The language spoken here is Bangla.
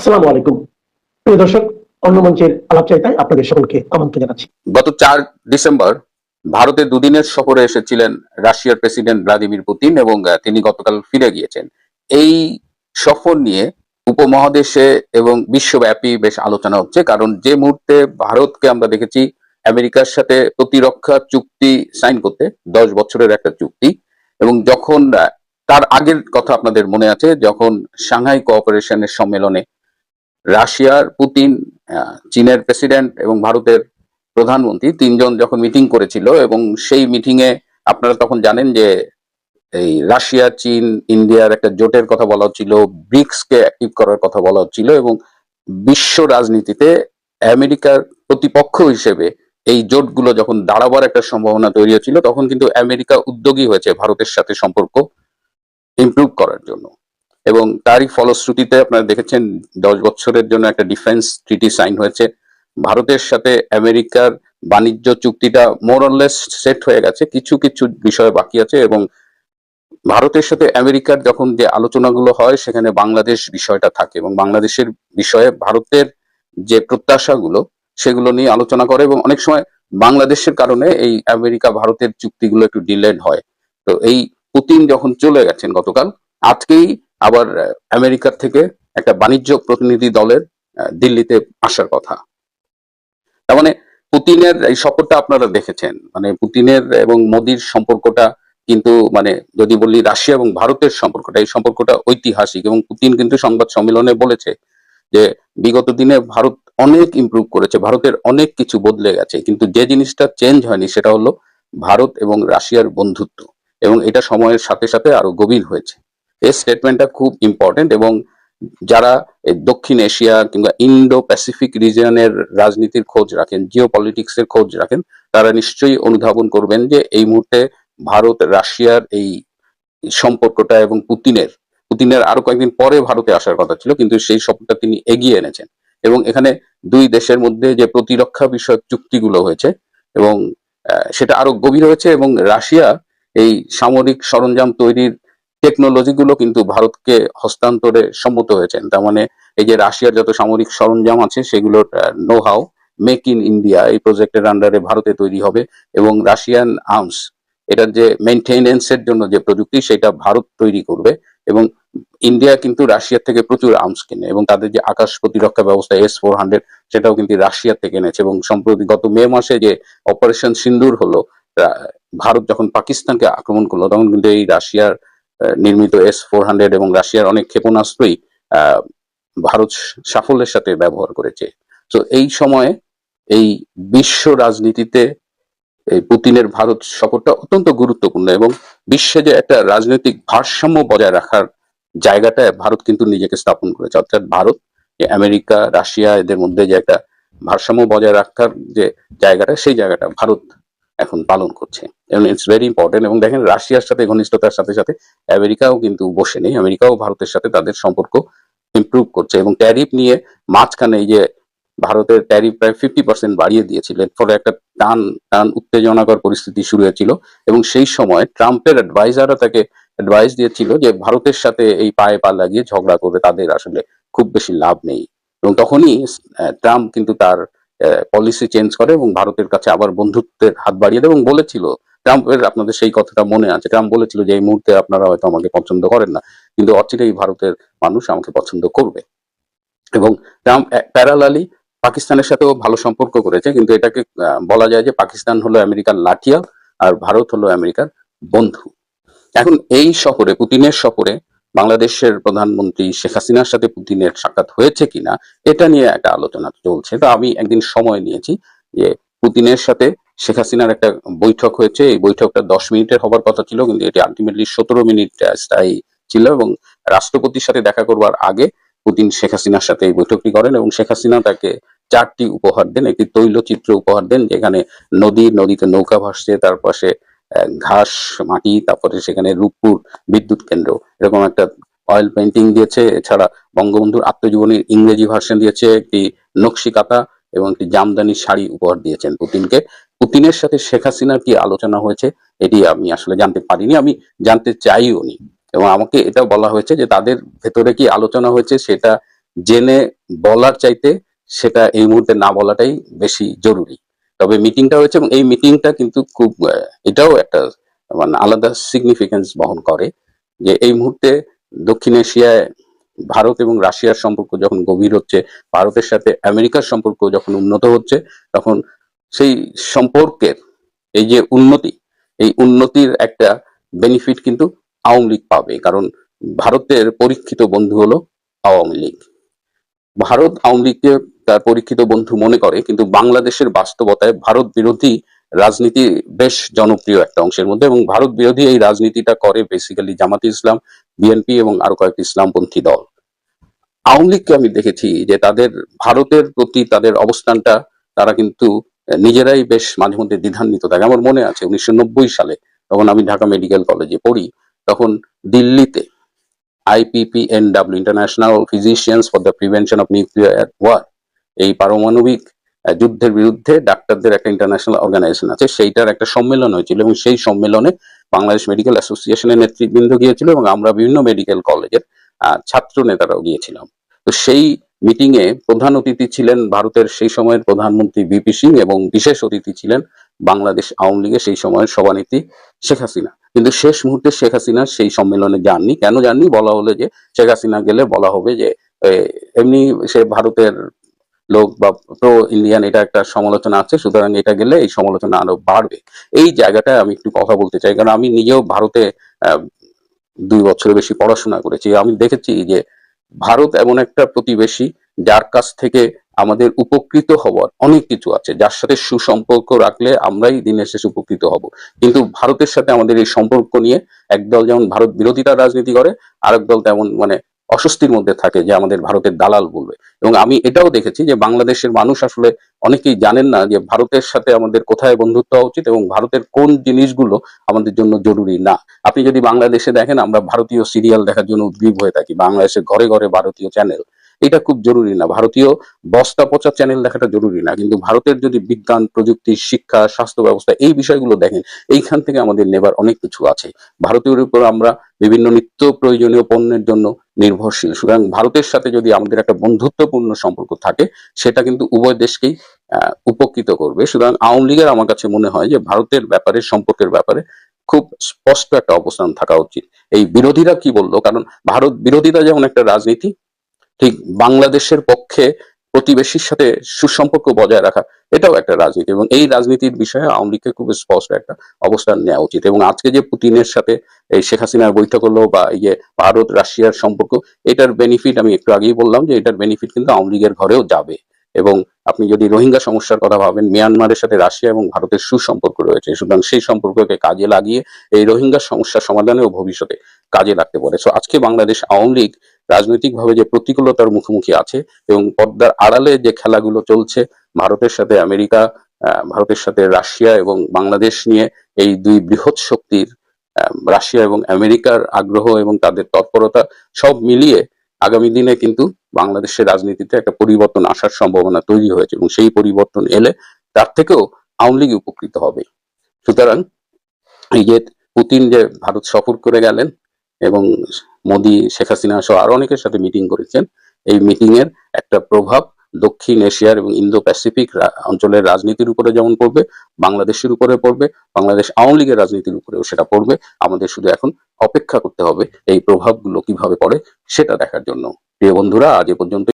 আসসালামু আলাইকুম প্রিয় দর্শক, অন্য মঞ্চের আলাপচারিতায় আপনাদের সকলকে আমন্ত্রণ জানাচ্ছি। গত 4 ডিসেম্বর ভারতে দুদিনের সফরে এসেছিলেন রাশিয়ার প্রেসিডেন্ট ভ্লাদিমির পুতিন এবং তিনি গতকাল ফিরে গিয়েছেন। এই সফর নিয়ে উপমহাদেশে এবং বিশ্বব্যাপী বেশ আলোচনা হচ্ছে, কারণ যে মুহূর্তে ভারতকে আমরা দেখেছি আমেরিকার সাথে প্রতিরক্ষা চুক্তি সাইন করতে, 10 বছরের একটা চুক্তি, এবং যখন তার আগের কথা আপনাদের মনে আছে, যখন সাংহাই কোঅপারেশনের সম্মেলনে রাশিয়ার পুতিন, চীনের প্রেসিডেন্ট এবং ভারতের প্রধানমন্ত্রী তিনজন যখন মিটিং করেছিল, এবং সেই মিটিং এ আপনারা তখন জানেন যে এই রাশিয়া, চীন, ইন্ডিয়ার একটা জোটের কথা বলা হচ্ছিল, ব্রিক্স কে অ্যাক্টিভ করার কথা বলা হচ্ছিল, এবং বিশ্ব রাজনীতিতে আমেরিকার প্রতিপক্ষ হিসেবে এই জোটগুলো যখন দাঁড়াবার একটা সম্ভাবনা তৈরি হচ্ছিল, তখন কিন্তু আমেরিকা উদ্যোগী হয়েছে ভারতের সাথে সম্পর্ক ইমপ্রুভ করার জন্য। এবং তারই ফলশ্রুতিতে আপনারা দেখেছেন 10 বছরের জন্য একটা ডিফেন্স ট্রিটি সাইন হয়েছে। ভারতের সাথে আমেরিকার বাণিজ্য চুক্তিটা মোরলেস সেট হয়ে গেছে, কিছু কিছু বিষয় বাকি আছে, এবং ভারতের সাথে আমেরিকার যখন যে আলোচনাগুলো হয় সেখানে বাংলাদেশ বিষয়টা থাকে, এবং বাংলাদেশের বিষয়ে ভারতের যে প্রত্যাশাগুলো সেগুলো নিয়ে আলোচনা করে, এবং অনেক সময় বাংলাদেশের কারণে এই আমেরিকা ভারতের চুক্তিগুলো একটু ডিলেড হয়। তো এই পুতিন যখন চলে গেছেন গতকাল, আজকেই আবার আমেরিকার থেকে একটা বাণিজ্য প্রতিনিধি দলের দিল্লিতে আসার কথা। তার মানে পুতিনের এই সফরটা আপনারা দেখেছেন, মানে পুতিনের এবং মোদির সম্পর্কটা কিন্তু, মানে যদি বলি রাশিয়া এবং ভারতের সম্পর্কটা, এই সম্পর্কটা ঐতিহাসিক। এবং পুতিন কিন্তু সংবাদ সম্মেলনে বলেছে যে বিগত দিনে ভারত অনেক ইমপ্রুভ করেছে, ভারতের অনেক কিছু বদলে গেছে, কিন্তু যে জিনিসটা চেঞ্জ হয়নি সেটা হলো ভারত এবং রাশিয়ার বন্ধুত্ব, এবং এটা সময়ের সাথে সাথে আরো গভীর হয়েছে। এই স্টেটমেন্টটা খুব ইম্পর্টেন্ট, এবং যারা দক্ষিণ এশিয়া কিংবা ইন্ডো প্যাসিফিক রিজিয়নের রাজনীতির খোঁজ রাখেন, জিও পলিটিক্সের খোঁজ রাখেন, তারা নিশ্চয়ই অনুধাবন করবেন যে এই মুহূর্তে ভারত রাশিয়ার এই সম্পর্কটা, এবং পুতিনের আরো কয়েকদিন পরে ভারতে আসার কথা ছিল, কিন্তু সেই সফরটা তিনি এগিয়ে এনেছেন। এবং এখানে দুই দেশের মধ্যে যে প্রতিরক্ষা বিষয়ক চুক্তিগুলো হয়েছে, এবং সেটা আরো গভীর হয়েছে, এবং রাশিয়া এই সামরিক সরঞ্জাম তৈরির টেকনোলজি গুলো কিন্তু ভারতকে হস্তান্তরে সম্মত হয়েছেন। তার মানে এই যে রাশিয়ার যত সামরিক সরঞ্জাম আছে সেগুলোর know how make in India এই প্রজেক্টের আন্ডারে ভারতে তৈরি হবে, এবং রাশিয়ান আর্মস, এটার যে মেইনটেনেন্স এর জন্য যে প্রযুক্তি সেটা ভারত তৈরি করবে। এবং ইন্ডিয়া কিন্তু রাশিয়ার থেকে প্রচুর আর্মস কেনে, এবং তাদের যে আকাশ প্রতিরক্ষা ব্যবস্থা S-400 সেটাও কিন্তু রাশিয়া থেকে এনেছে। এবং সম্প্রতি গত মে মাসে যে অপারেশন সিন্দুর হলো, ভারত যখন পাকিস্তানকে আক্রমণ করলো, তখন কিন্তু এই রাশিয়ার নির্মিত S-400 এবং রাশিয়ার অনেক ক্ষেপণাস্ত্রই ভারত সাফল্যের সাথে ব্যবহার করেছে। তো এই সময়ে এই বিশ্ব রাজনীতিতে এই পুতিনের ভারত সফরটা অত্যন্ত গুরুত্বপূর্ণ, এবং বিশ্বে যে একটা রাজনৈতিক ভারসাম্য বজায় রাখার জায়গাটায় ভারত কিন্তু নিজেকে স্থাপন করেছে। অর্থাৎ ভারত, আমেরিকা, রাশিয়া এদের মধ্যে যে একটা ভারসাম্য বজায় রাখার যে জায়গাটা, সেই জায়গাটা ভারত এখন পালন করছে, এবং ইটস ভেরি ইম্পর্টেন্ট। এবং দেখেন রাশিয়ার সাথে ঘনিষ্ঠতার সাথে সাথে আমেরিকাও কিন্তু বসে নেই, আমেরিকাও ভারতের সাথে তাদের সম্পর্ক ইমপ্রুভ করছে। এবং ট্যারিফ নিয়ে মাঝখানে এই যে ভারতের ট্যারিফ প্রায় 50% বাড়িয়ে দিয়েছিল, ফলে একটা টান টান উত্তেজনাকর পরিস্থিতি শুরু হয়েছিল, এবং সেই সময় ট্রাম্পের অ্যাডভাইজাররা তাকে অ্যাডভাইস দিয়েছিল যে ভারতের সাথে এই পায়ে পা লাগিয়ে ঝগড়া করে তাদের আসলে খুব বেশি লাভ নেই। এবং তখনই ট্রাম্প কিন্তু তার পলিসি চেঞ্জ করে এবং ভারতের কাছে আবার বন্ধুত্বের হাত বাড়িয়ে দেয়, এবং বলেছিল, ট্রাম্পের, আপনাদের সেই কথাটা মনে আছে, ট্রাম্প বলেছিল যে এই মুহূর্তে আপনারা হয়তো আমাকে পছন্দ করেন না, কিন্তু অচিরেই ভারতের মানুষ আমাকে পছন্দ করবে। এবং ট্রাম্প প্যারালালি পাকিস্তানের সাথেও ভালো সম্পর্ক করেছে, কিন্তু এটাকে বলা যায় যে পাকিস্তান হলো আমেরিকার লাঠিয়াল আর ভারত হলো আমেরিকার বন্ধু। এখন এই সফরে, পুতিনের সফরে, বাংলাদেশের প্রধানমন্ত্রী শেখ হাসিনার সাথে পুতিনের সাক্ষাৎ হয়েছে কিনা এটা নিয়ে একটা আলোচনা চলছে। তো আমি একদিন সময় নিয়েছি যে পুতিনের সাথে শেখ হাসিনার একটা বৈঠক হয়েছে, এই বৈঠকটা 10 মিনিটের হবার কথা ছিল, কিন্তু এটি আলটিমেটলি 17 মিনিট স্থায়ী ছিল। এবং রাষ্ট্রপতির সাথে দেখা করবার আগে পুতিন শেখ হাসিনার সাথে এই বৈঠকটি করেন, এবং শেখ হাসিনা তাকে 4টি উপহার দেন। একটি তৈলচিত্র উপহার দেন, যেখানে নদীতে নৌকা ভাসছে, তার পাশে ঘাস, মাটি, তারপরে সেখানে রূপপুর বিদ্যুৎ কেন্দ্র, এরকম একটা অয়েল পেন্টিং দিয়েছে। এছাড়া বঙ্গবন্ধুর আত্মজীবনীর ইংরেজি ভার্সন দিয়েছে, একটি নকশি কাঁথা এবং একটি জামদানি শাড়ি উপহার দিয়েছেন পুতিনকে। পুতিনের সাথে শেখ হাসিনার কি আলোচনা হয়েছে এটি আমি আসলে জানতে পারিনি, আমি জানতে চাইও নি। এবং আমাকে এটা বলা হয়েছে যে তাদের ভেতরে কি আলোচনা হয়েছে সেটা জেনে বলার চাইতে সেটা এই মুহূর্তে না বলাটাই বেশি জরুরি। তবে মিটিংটা হয়েছে এবং এই মিটিংটা কিন্তু খুব এটাও একটা মানে আলাদা সিগনিফিকেন্স বহন করে যে এই মুহূর্তে দক্ষিণ এশিয়ায় ভারত এবং রাশিয়ার সম্পর্ক যখন গভীর হচ্ছে, ভারতের সাথে আমেরিকার সম্পর্ক যখন উন্নত হচ্ছে, তখন সেই সম্পর্কের এই যে উন্নতি, এই উন্নতির একটা বেনিফিট কিন্তু আওয়ামী লীগ পাবে। কারণ ভারতের পরীক্ষিত বন্ধু হলো আওয়ামী লীগ। ভারত আওয়ামী লীগকে তার পরীক্ষিত বন্ধু মনে করে, কিন্তু বাংলাদেশের বাস্তবতায় ভারত বিরোধী রাজনীতি বেশ জনপ্রিয় একটা অংশের মধ্যে, এবং ভারত বিরোধী এই রাজনীতিটা করে বেসিক্যালি জামাতে ইসলাম, বিএনপি এবং আরো কয়েকটি ইসলামপন্থী দল। আওয়ামী লীগকে আমি দেখেছি যে তাদের ভারতের প্রতি তাদের অবস্থানটা তারা কিন্তু নিজেরাই বেশ মাঝে মধ্যে দ্বিধান্বিত থাকে। আমার মনে আছে 1990 সালে তখন আমি ঢাকা মেডিকেল কলেজে পড়ি, তখন দিল্লিতে IPPNW, international physicians for the prevention of nuclear war, এই পারমাণবিক যুদ্ধের বিরুদ্ধে ডাক্তারদের একটা ইন্টারন্যাশনাল অর্গানাইজেশন আছে, সেইটার একটা সম্মেলন হয়েছিল এবং সেই সম্মেলনে বাংলাদেশ মেডিকেল অ্যাসোসিয়েশনের নেতৃবৃন্দ গিয়েছিল এবং আমরা বিভিন্ন মেডিকেল কলেজের ছাত্র নেতারাও গিয়েছিলাম। তো সেই মিটিং এ প্রধান অতিথি ছিলেন ভারতের সেই সময়ের প্রধানমন্ত্রী VP সিং এবং বিশেষ অতিথি ছিলেন বাংলাদেশ আওয়ামী লীগের সেই সময়ের সভানেত্রী শেখ হাসিনা। কিন্তু শেষ মুহূর্তে শেখ হাসিনা সেই সম্মেলনে যাননি। কেন যাননি? বলা হলো যে শেখ হাসিনা গেলে বলা হবে যে এমনি সে ভারতের লোক বা প্রো ইন্ডিয়ান, এটা একটা সমালোচনা আছে, সুতরাং এটা গেলে এই সমালোচনা আরো বাড়বে। এই জায়গাটায় আমি একটু কথা বলতে চাই, কারণ আমি নিজেও ভারতে 2 বছরের বেশি পড়াশোনা করেছি। আমি দেখেছি যে ভারত এমন একটা প্রতিবেশী যার কাছ থেকে আমাদের উপকৃত হওয়ার অনেক কিছু আছে, যার সাথে সুসম্পর্ক রাখলে আমরাই দিনের শেষে উপকৃত হব। কিন্তু ভারতের সাথে আমাদের এই সম্পর্ক নিয়ে একদল যেমন ভারত বিরোধিতা রাজনীতি করে, আরেক দল তেমন মানে অস্বস্তির মধ্যে থাকে যে আমাদের ভারতের দালাল বলবে। এবং আমি এটাও দেখেছি যে বাংলাদেশের মানুষ আসলে অনেকেই জানেন না যে ভারতের সাথে আমাদের কোথায় বন্ধুত্ব হওয়া উচিত এবং ভারতের কোন জিনিসগুলো আমাদের জন্য জরুরি না। আপনি যদি বাংলাদেশে দেখেন, আমরা ভারতীয় সিরিয়াল দেখার জন্য উদ্গ্রীব হয়ে থাকি, বাংলাদেশের ঘরে ঘরে ভারতীয় চ্যানেল, এটা খুব জরুরি না। ভারতীয় বস্তা পচা চ্যানেল দেখাটা জরুরি না, কিন্তু ভারতের যদি বিজ্ঞান, প্রযুক্তি, শিক্ষা, স্বাস্থ্য ব্যবস্থা এই বিষয়গুলো দেখেন, এইখান থেকে আমাদের নেবার অনেক কিছু আছে। ভারতীয় উপর আমরা বিভিন্ন নিত্য প্রয়োজনীয় পণ্যের জন্য নির্ভরশীল। সুতরাং ভারতের সাথে যদি আমাদের একটা বন্ধুত্বপূর্ণ সম্পর্ক থাকে, সেটা কিন্তু উভয় দেশকেই উপকৃত করবে। সুতরাং আওয়ামী লীগের আমার কাছে মনে হয় যে ভারতের ব্যাপারে, সম্পর্কের ব্যাপারে খুব স্পষ্ট একটা অবস্থান থাকা উচিত। এই বিরোধীরা কি বললো, কারণ ভারত বিরোধিতা যেমন একটা রাজনীতি, ঠিক বাংলাদেশের পক্ষে প্রতিবেশীর সাথে সুসম্পর্ক বজায় রাখা এটাও একটা রাজনীতি, এবং এই রাজনীতির বিষয়ে আওয়ামী লীগকে খুব স্পষ্ট একটা অবস্থান নেওয়া উচিত। এবং আজকে যে পুতিনের সাথে এই শেখ হাসিনার বৈঠক হলো বা এই যে ভারত রাশিয়ার সম্পর্ক, এটার বেনিফিট আমি একটু আগেই বললাম যে এটার বেনিফিট কিন্তু আওয়ামী লীগের ঘরেও যাবে। এবং আপনি যদি রোহিঙ্গা সমস্যার কথা ভাবেন, মিয়ানমারের সাথে রাশিয়া এবং ভারতের সুসম্পর্ক রয়েছে, সুতরাং সেই সম্পর্ককে কাজে লাগিয়ে এই রোহিঙ্গা সমস্যা সমাধানেও ভবিষ্যতে কাজে লাগতে পারে। সো আজকে বাংলাদেশ আওয়ামী লীগ রাজনৈতিকভাবে যে প্রতিকূলতার মুখোমুখি আছে এবং পর্দার আড়ালে যে খেলাগুলো চলছে, ভারতের সাথে আমেরিকা, ভারতের সাথে রাশিয়া এবং বাংলাদেশ নিয়ে এই দুই বৃহৎ শক্তির রাশিয়া এবং আমেরিকার আগ্রহ এবং তাদের তৎপরতা সব মিলিয়ে আগামী দিনে কিন্তু বাংলাদেশের রাজনীতিতে একটা পরিবর্তন আসার সম্ভাবনা তৈরি হয়েছে, এবং সেই পরিবর্তন এলে তার থেকেও আওয়ামী লীগ উপকৃত হবে। সুতরাং এই যে পুতিন যে ভারত সফর করে গেলেন এবং মোদী, শেখ হাসিনা সহ আরো অনেকের সাথে মিটিং করেছেন, এই মিটিং এর একটা প্রভাব দক্ষিণ এশিয়ার এবং ইন্দো প্যাসিফিক অঞ্চলের রাজনীতির উপরে যেমন পড়বে, বাংলাদেশের উপরে পড়বে, বাংলাদেশ আওয়ামী লীগের রাজনীতির উপরেও সেটা পড়বে। আমাদের শুধু এখন অপেক্ষা করতে হবে এই প্রভাবগুলো কিভাবে পড়ে সেটা দেখার জন্য। প্রিয় বন্ধুরা, আজ এ পর্যন্ত।